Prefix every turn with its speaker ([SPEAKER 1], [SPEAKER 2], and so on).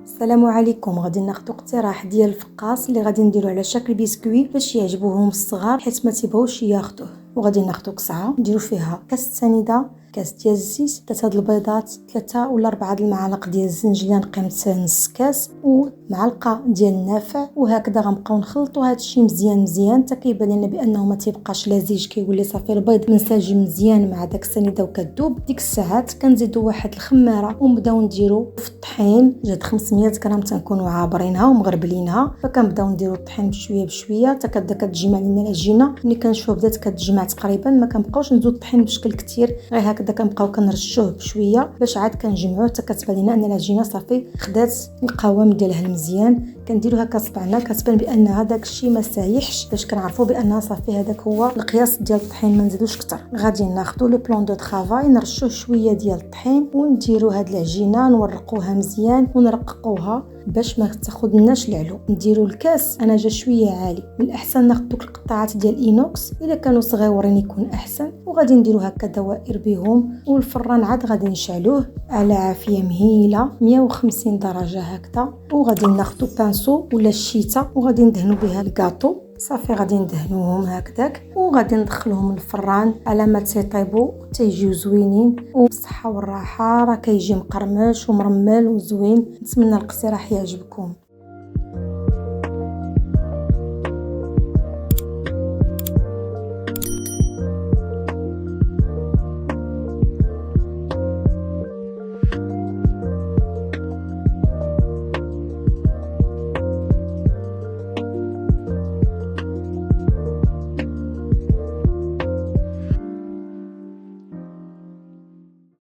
[SPEAKER 1] السلام عليكم. غادي ناخذ اقتراح ديال الفقاص اللي غادي نديرو على شكل بسكوي باش يعجبوهم الصغار حيت ما تيبغوش ياخذوه. وغادي ناخذ قصعه نديرو فيها كاس سنيده، كاس ديال الزيت، 3 البيضات، 3 ولا 4 المعالق ديال الزنجلان قيمه نص كاس، ومعلقه ديال النافع. وهكذا غنبقاو نخلطوا هذا الشيء مزيان حتى كيبان لنا بانه ما تيبقاش لزيج، كيولي صافي البيض منسجم مزيان مع داك السنيده وكتذوب. ديك الساعات كنزيدوا واحد الخماره ونبداو نديرو في الطحين. جات 500 غرام تنكونوا عابرينها ومغربلينها، فكنبداو نديرو الطحين بشويه حتى كتبدا كتجمع لنا العجينه. ملي كنشوفوا بدات كتجمع تقريبا ما كنبقاوش نزيدو الطحين بشكل كثير، غير هكذا كنبقاو كنرشوه بشويه باش عاد كنجمعوه حتى كتبان لنا ان العجينه صافي خدات القوام ديالها مزيان. كنديرو هكا صبعنا كتبان بان هذاك الشيء ما سايحش باش كنعرفوا بان صافي هذاك هو القياس ديال الطحين، ما نزيدوش كتر. غادي ناخذوا لو بلون دو طرافاي نرشوه شويه ديال الطحين ونديرو هاد العجينه نورقوها مزيان ونرققوها باش ما تاخذناش العلو. نديرو الكاس انا جا شويه عالي، من الاحسن ناخذ دوك القطعات ديال الاينوكس، الا كانوا صغيورين يكون احسن. وغادي نديرو هكا دوائر بهم، والفران عاد غادي نشعلوه على عافيه مهيله 150 درجه هكذا. وغادي ناخذ بانسو ولا الشيته وغادي ندهنوا بها الكاطو. صافي غادي ندهنوهم هكذاك وغادي ندخلوهم الفران على ما تيطيبوا تيجيو زوينين وبالصحه والراحه. راه كيجي مقرمش ومرمل وزوين. نتمنى الاقتراح يعجبكم.